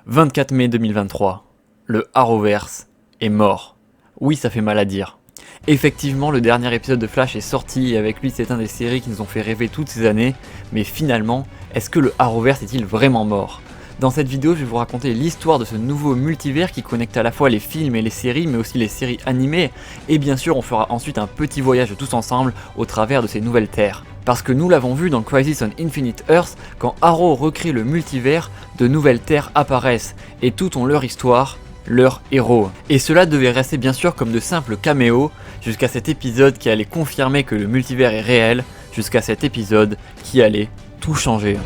24 mai 2023, le Arrowverse est mort. Oui, ça fait mal à dire. Effectivement, le dernier épisode de Flash est sorti et avec lui c'est un des séries qui nous ont fait rêver toutes ces années, mais finalement, est-ce que le Arrowverse est-il vraiment mort? Dans cette vidéo, je vais vous raconter l'histoire de ce nouveau multivers qui connecte à la fois les films et les séries, mais aussi les séries animées, et bien sûr on fera ensuite un petit voyage tous ensemble au travers de ces nouvelles terres. Parce que nous l'avons vu dans Crisis on Infinite Earths, quand Arrow recrée le multivers, de nouvelles terres apparaissent, et toutes ont leur histoire, leur héros. Et cela devait rester bien sûr comme de simples caméos, jusqu'à cet épisode qui allait confirmer que le multivers est réel, jusqu'à cet épisode qui allait tout changer.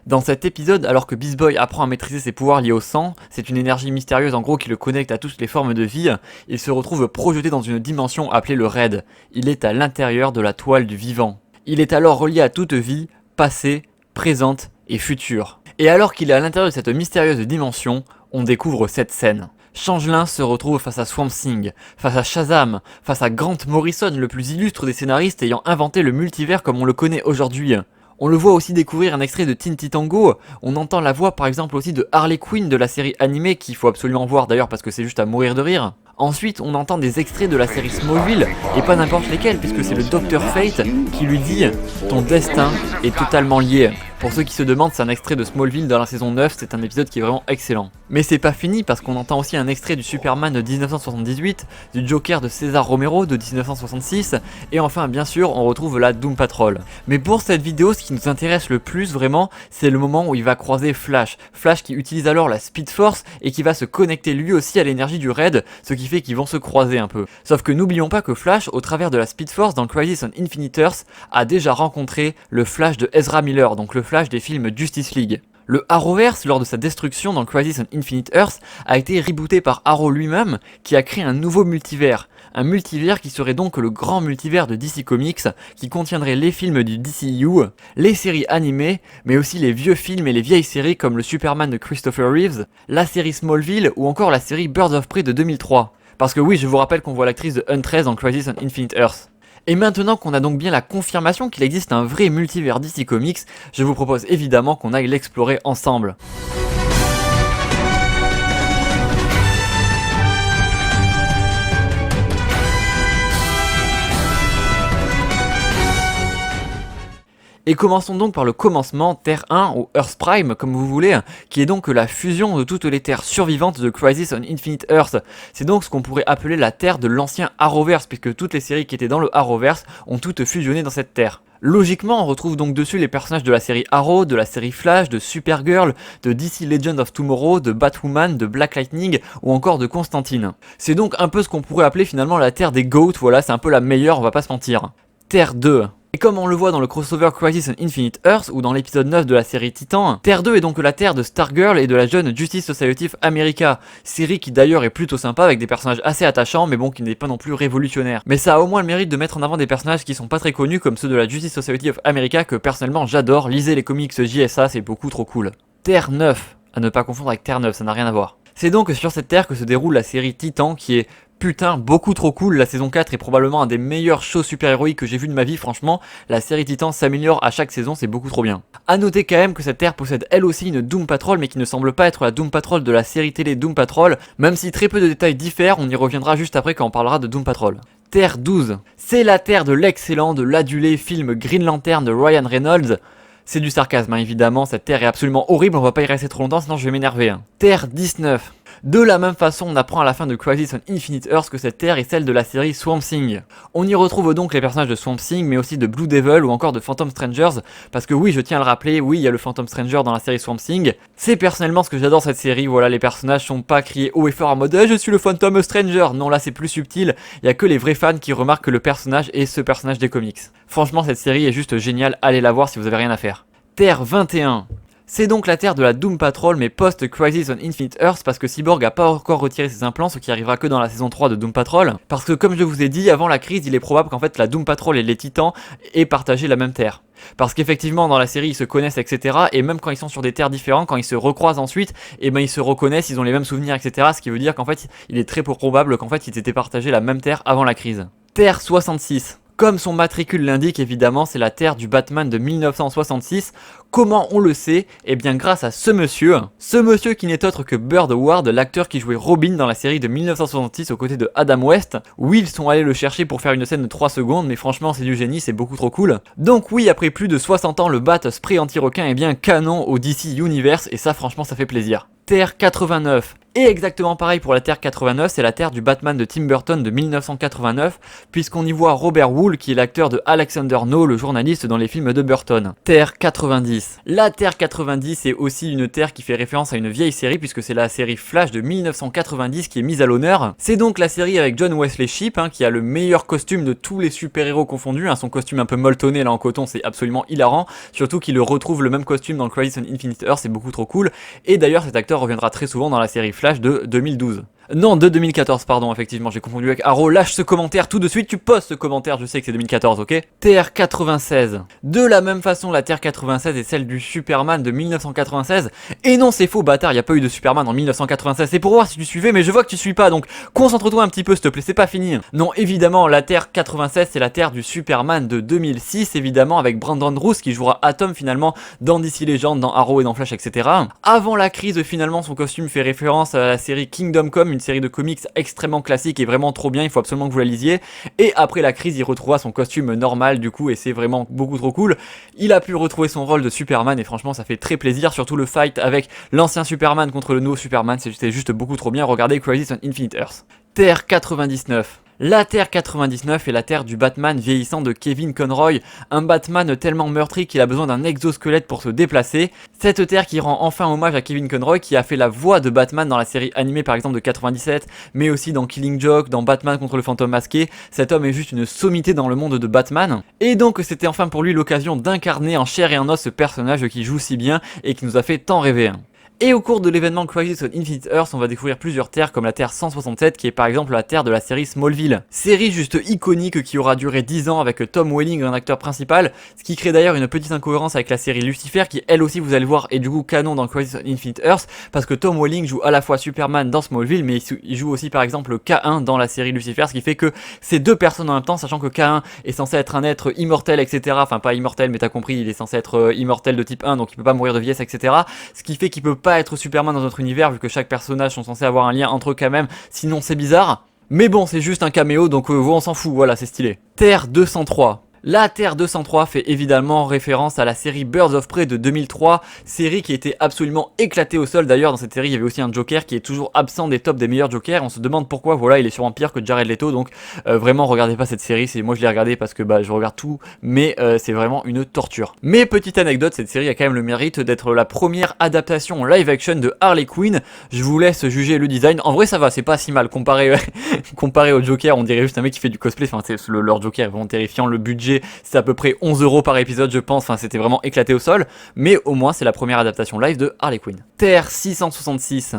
Dans cet épisode, alors que Beast Boy apprend à maîtriser ses pouvoirs liés au sang, c'est une énergie mystérieuse en gros qui le connecte à toutes les formes de vie, il se retrouve projeté dans une dimension appelée le Raid. Il est à l'intérieur de la toile du vivant. Il est alors relié à toute vie, passée, présente et future. Et alors qu'il est à l'intérieur de cette mystérieuse dimension, on découvre cette scène. Changelin se retrouve face à Swamp Thing, face à Shazam, face à Grant Morrison, le plus illustre des scénaristes ayant inventé le multivers comme on le connaît aujourd'hui. On le voit aussi découvrir un extrait de Teen Titan Go, on entend la voix par exemple aussi de Harley Quinn de la série animée qu'il faut absolument voir d'ailleurs parce que c'est juste à mourir de rire. Ensuite on entend des extraits de la série Smallville, et pas n'importe lesquels puisque c'est le Dr Fate qui lui dit « Ton destin est totalement lié ». Pour ceux qui se demandent, c'est un extrait de Smallville dans la saison 9, c'est un épisode qui est vraiment excellent. Mais c'est pas fini parce qu'on entend aussi un extrait du Superman de 1978, du Joker de César Romero de 1966, et enfin bien sûr on retrouve la Doom Patrol. Mais pour cette vidéo, ce qui nous intéresse le plus vraiment, c'est le moment où il va croiser Flash. Flash qui utilise alors la Speed Force et qui va se connecter lui aussi à l'énergie du Raid, ce qui fait qu'ils vont se croiser un peu. Sauf que n'oublions pas que Flash, au travers de la Speed Force dans Crisis on Infinite Earths, a déjà rencontré le Flash de Ezra Miller, donc le Flash des films Justice League. Le Arrowverse, lors de sa destruction dans Crisis on Infinite Earths, a été rebooté par Arrow lui-même, qui a créé un nouveau multivers. Un multivers qui serait donc le grand multivers de DC Comics, qui contiendrait les films du DCU, les séries animées, mais aussi les vieux films et les vieilles séries comme le Superman de Christopher Reeves, la série Smallville ou encore la série Birds of Prey de 2003. Parce que oui, je vous rappelle qu'on voit l'actrice de Huntress dans Crisis on Infinite Earths. Et maintenant qu'on a donc bien la confirmation qu'il existe un vrai multivers DC Comics, je vous propose évidemment qu'on aille l'explorer ensemble. Et commençons donc par le commencement, Terre 1 ou Earth Prime comme vous voulez, qui est donc la fusion de toutes les terres survivantes de Crisis on Infinite Earths. C'est donc ce qu'on pourrait appeler la terre de l'ancien Arrowverse, puisque toutes les séries qui étaient dans le Arrowverse ont toutes fusionné dans cette terre. Logiquement, on retrouve donc dessus les personnages de la série Arrow, de la série Flash, de Supergirl, de DC Legend of Tomorrow, de Batwoman, de Black Lightning ou encore de Constantine. C'est donc un peu ce qu'on pourrait appeler finalement la terre des GOAT, voilà, c'est un peu la meilleure, on va pas se mentir. Terre 2. Et comme on le voit dans le crossover Crisis on Infinite Earths ou dans l'épisode 9 de la série Titan, Terre 2 est donc la terre de Stargirl et de la jeune Justice Society of America, série qui d'ailleurs est plutôt sympa avec des personnages assez attachants mais bon qui n'est pas non plus révolutionnaire. Mais ça a au moins le mérite de mettre en avant des personnages qui sont pas très connus comme ceux de la Justice Society of America que personnellement j'adore, lisez les comics JSA, c'est beaucoup trop cool. Terre 9, à ne pas confondre avec Terre 9, ça n'a rien à voir. C'est donc sur cette terre que se déroule la série Titan qui est putain beaucoup trop cool. La saison 4 est probablement un des meilleurs shows super-héroïques que j'ai vu de ma vie, franchement. La série Titan s'améliore à chaque saison, c'est beaucoup trop bien. A noter quand même que cette terre possède elle aussi une Doom Patrol, mais qui ne semble pas être la Doom Patrol de la série télé Doom Patrol, même si très peu de détails diffèrent, on y reviendra juste après quand on parlera de Doom Patrol. Terre 12. C'est la terre de l'excellent, de l'adulé film Green Lantern de Ryan Reynolds. C'est du sarcasme évidemment, cette terre est absolument horrible, on va pas y rester trop longtemps sinon je vais m'énerver. Terre 19. De la même façon, on apprend à la fin de Crisis on Infinite Earths que cette terre est celle de la série Swamp Thing. On y retrouve donc les personnages de Swamp Thing, mais aussi de Blue Devil ou encore de Phantom Strangers, parce que oui, je tiens à le rappeler, oui, il y a le Phantom Stranger dans la série Swamp Thing. C'est personnellement ce que j'adore cette série, voilà, les personnages sont pas criés haut et fort en mode je suis le Phantom Stranger », non là c'est plus subtil, il y a que les vrais fans qui remarquent que le personnage est ce personnage des comics. Franchement, cette série est juste géniale, allez la voir si vous avez rien à faire. Terre 21. C'est donc la terre de la Doom Patrol mais post-Crisis on Infinite Earths parce que Cyborg a pas encore retiré ses implants, ce qui arrivera que dans la saison 3 de Doom Patrol. Parce que comme je vous ai dit, avant la crise, il est probable qu'en fait la Doom Patrol et les Titans aient partagé la même terre. Parce qu'effectivement dans la série ils se connaissent etc, et même quand ils sont sur des terres différentes, quand ils se recroisent ensuite, et ben ils se reconnaissent, ils ont les mêmes souvenirs etc, ce qui veut dire qu'en fait il est très peu probable qu'en fait ils étaient partagés la même terre avant la crise. Terre 66. Comme son matricule l'indique, évidemment, c'est la Terre du Batman de 1966. Comment on le sait? Eh bien grâce à ce monsieur qui n'est autre que Burt Ward, l'acteur qui jouait Robin dans la série de 1966 aux côtés de Adam West. Oui, ils sont allés le chercher pour faire une scène de 3 secondes, mais franchement c'est du génie, c'est beaucoup trop cool. Donc oui, après plus de 60 ans, le Bat spray anti-requin est bien canon au DC Universe, et ça franchement ça fait plaisir. Terre 89. Et exactement pareil pour la Terre 89, c'est la Terre du Batman de Tim Burton de 1989, puisqu'on y voit Robert Wool qui est l'acteur de Alexander No, le journaliste dans les films de Burton. Terre 90. La Terre 90 est aussi une Terre qui fait référence à une vieille série, puisque c'est la série Flash de 1990 qui est mise à l'honneur. C'est donc la série avec John Wesley Shipp, qui a le meilleur costume de tous les super-héros confondus, son costume un peu molletonné là en coton, c'est absolument hilarant, surtout qu'il retrouve le même costume dans Crisis on Infinite Earths, c'est beaucoup trop cool, et d'ailleurs cet acteur reviendra très souvent dans la série Flash de 2012. Non, de 2014, pardon, effectivement, j'ai confondu avec Arrow. Lâche ce commentaire tout de suite, tu postes ce commentaire, je sais que c'est 2014, ok? Terre 96. De la même façon, la Terre 96 est celle du Superman de 1996. Et non, c'est faux, bâtard, y a pas eu de Superman en 1996. C'est pour voir si tu suivais, mais je vois que tu suis pas, donc concentre-toi un petit peu, s'il te plaît, c'est pas fini. Non, évidemment, la Terre 96, c'est la Terre du Superman de 2006, évidemment, avec Brandon Routh qui jouera Atom finalement dans DC Legends, dans Arrow et dans Flash, etc. Avant la crise, finalement, son costume fait référence à la série Kingdom Come, une série de comics extrêmement classique et vraiment trop bien, il faut absolument que vous la lisiez. Et après la crise, il retrouvera son costume normal du coup, et c'est vraiment beaucoup trop cool. Il a pu retrouver son rôle de Superman et franchement ça fait très plaisir, surtout le fight avec l'ancien Superman contre le nouveau Superman, c'était juste beaucoup trop bien. Regardez Crisis on Infinite Earths. Terre 99. La Terre 99 est la Terre du Batman vieillissant de Kevin Conroy, un Batman tellement meurtri qu'il a besoin d'un exosquelette pour se déplacer. Cette Terre qui rend enfin hommage à Kevin Conroy qui a fait la voix de Batman dans la série animée par exemple de 97, mais aussi dans Killing Joke, dans Batman contre le fantôme masqué. Cet homme est juste une sommité dans le monde de Batman. Et donc c'était enfin pour lui l'occasion d'incarner en chair et en os ce personnage qui joue si bien et qui nous a fait tant rêver. Et au cours de l'événement Crisis on Infinite Earths, on va découvrir plusieurs terres comme la Terre 167 qui est par exemple la Terre de la série Smallville. Série juste iconique qui aura duré 10 ans avec Tom Welling en acteur principal, ce qui crée d'ailleurs une petite incohérence avec la série Lucifer qui elle aussi vous allez le voir est du coup canon dans Crisis on Infinite Earths parce que Tom Welling joue à la fois Superman dans Smallville mais il joue aussi par exemple K1 dans la série Lucifer, ce qui fait que c'est deux personnes en même temps, sachant que K1 est censé être un être immortel etc, enfin pas immortel mais t'as compris, il est censé être immortel de type 1 donc il peut pas mourir de vieillesse etc, ce qui fait qu'il peut pas être Superman dans notre univers vu que chaque personnage sont censés avoir un lien entre eux quand même, sinon c'est bizarre. Mais bon, c'est juste un caméo donc on s'en fout, voilà, c'est stylé. Terre 203. La Terre 203 fait évidemment référence à la série Birds of Prey de 2003, série qui était absolument éclatée au sol. D'ailleurs dans cette série il y avait aussi un Joker qui est toujours absent des tops des meilleurs Jokers, on se demande pourquoi, voilà, il est sûrement pire que Jared Leto, donc vraiment regardez pas cette série, moi je l'ai regardée parce que je regarde tout, mais c'est vraiment une torture. Mais petite anecdote, cette série a quand même le mérite d'être la première adaptation live action de Harley Quinn, je vous laisse juger le design, en vrai ça va, c'est pas si mal, comparé au Joker, on dirait juste un mec qui fait du cosplay, enfin leur Joker est vraiment terrifiant, le budget c'est à peu près 11 € par épisode je pense, enfin c'était vraiment éclaté au sol, mais au moins c'est la première adaptation live de Harley Quinn. Terre 666.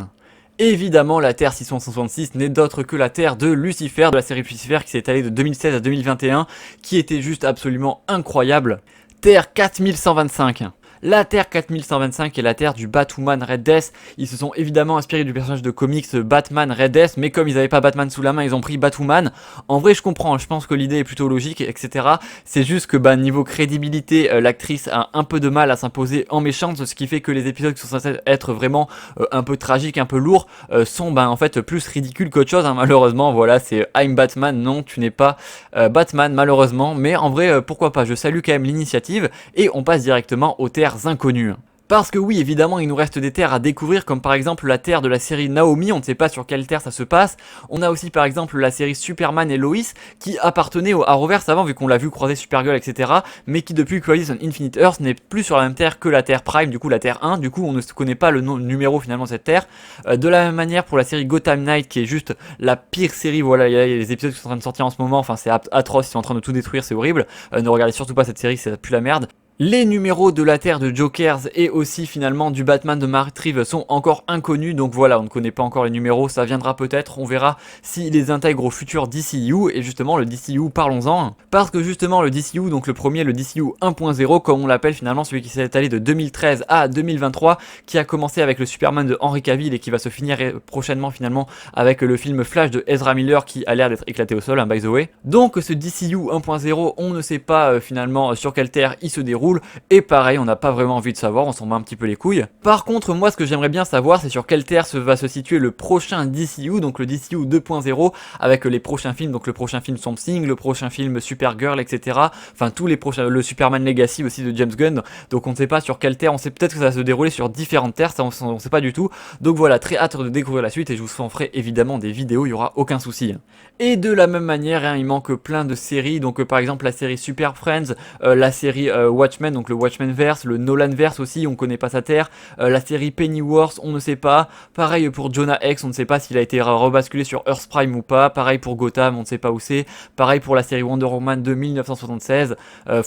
Évidemment la Terre 666 n'est d'autre que la Terre de Lucifer, de la série Lucifer qui s'est étalée de 2016 à 2021, qui était juste absolument incroyable. Terre 4125. La Terre 4125 est la Terre du Batwoman Red Death. Ils se sont évidemment inspirés du personnage de comics Batman Red Death, mais comme ils n'avaient pas Batman sous la main, ils ont pris Batwoman. En vrai, je comprends, je pense que l'idée est plutôt logique, etc. C'est juste que niveau crédibilité, l'actrice a un peu de mal à s'imposer en méchante, ce qui fait que les épisodes qui sont censés être vraiment un peu tragiques, un peu lourds, sont en fait plus ridicules qu'autre chose, malheureusement. Voilà, c'est I'm Batman, non, tu n'es pas Batman, malheureusement. Mais en vrai, pourquoi pas, je salue quand même l'initiative, et on passe directement aux terres inconnues. Parce que oui, évidemment, il nous reste des terres à découvrir, comme par exemple la terre de la série Naomi, on ne sait pas sur quelle terre ça se passe. On a aussi par exemple la série Superman et Lois, qui appartenait au Arrowverse avant, vu qu'on l'a vu croiser Supergirl, etc. Mais qui depuis Crisis on Infinite Earths n'est plus sur la même terre que la Terre Prime, du coup la Terre 1, du coup on ne connaît pas le numéro finalement de cette terre. De la même manière pour la série Gotham Knight, qui est juste la pire série, voilà, il y a les épisodes qui sont en train de sortir en ce moment, enfin c'est atroce, ils sont en train de tout détruire, c'est horrible. Ne regardez surtout pas cette série, c'est plus la merde. Les numéros de la Terre de Jokers et aussi finalement du Batman de Matt Reeves sont encore inconnus, donc voilà, on ne connaît pas encore les numéros, ça viendra peut-être, on verra s'ils les intègrent au futur DCU, et justement le DCU, parlons-en, parce que justement le DCU, donc le premier, le DCU 1.0, comme on l'appelle finalement, celui qui s'est étalé de 2013 à 2023, qui a commencé avec le Superman de Henry Cavill et qui va se finir prochainement finalement avec le film Flash de Ezra Miller qui a l'air d'être éclaté au sol, by the way. Donc ce DCU 1.0, on ne sait pas finalement sur quelle terre il se déroule, et pareil, on n'a pas vraiment envie de savoir, on s'en bat un petit peu les couilles. Par contre, moi ce que j'aimerais bien savoir, c'est sur quelle terre va se situer le prochain DCU, donc le DCU 2.0, avec les prochains films, donc le prochain film Swamp Thing, le prochain film Supergirl, etc. Enfin tous les prochains, le Superman Legacy aussi de James Gunn, donc on ne sait pas sur quelle terre, on sait peut-être que ça va se dérouler sur différentes terres, ça on sait pas du tout. Donc voilà, très hâte de découvrir la suite et je vous en ferai évidemment des vidéos, il n'y aura aucun souci. Et de la même manière, il manque plein de séries, donc par exemple la série Super Friends, la série Watchmen, donc le Watchmen verse, le Nolan verse aussi, on connaît pas sa terre, la série Pennyworth, on ne sait pas, pareil pour Jonah Hex, on ne sait pas s'il a été rebasculé sur Earth Prime ou pas, pareil pour Gotham, on ne sait pas où c'est, pareil pour la série Wonder Woman de 1976,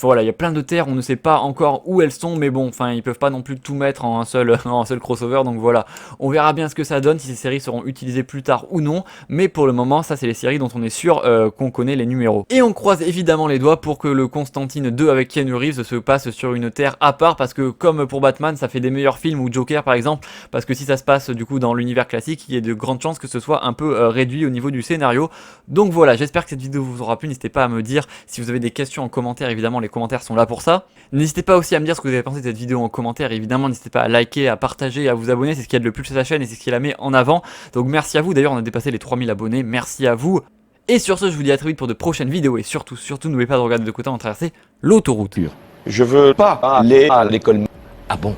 voilà, il y a plein de terres, on ne sait pas encore où elles sont, mais bon, enfin ils peuvent pas non plus tout mettre en un seul crossover, donc voilà, on verra bien ce que ça donne, si ces séries seront utilisées plus tard ou non, mais pour le moment, ça c'est les séries dont on est sûr qu'on connaît les numéros. Et on croise évidemment les doigts pour que le Constantine 2 avec Keanu Reeves se passe sur une terre à part, parce que comme pour Batman, ça fait des meilleurs films, ou Joker par exemple, parce que si ça se passe du coup dans l'univers classique, il y a de grandes chances que ce soit un peu réduit au niveau du scénario. Donc voilà, j'espère que cette vidéo vous aura plu, n'hésitez pas à me dire si vous avez des questions en commentaire, évidemment les commentaires sont là pour ça. N'hésitez pas aussi à me dire ce que vous avez pensé de cette vidéo en commentaire, évidemment n'hésitez pas à liker, à partager, à vous abonner, c'est ce qui aide le plus à la chaîne et c'est ce qui la met en avant. Donc merci à vous, d'ailleurs on a dépassé les 3000 abonnés, merci à vous. Et sur ce, je vous dis à très vite pour de prochaines vidéos et surtout, n'oubliez pas de regarder de côté avant de traverser l'autoroute. Je veux pas aller à l'école. Ah bon?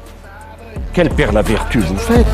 Quelle père la vertu vous faites?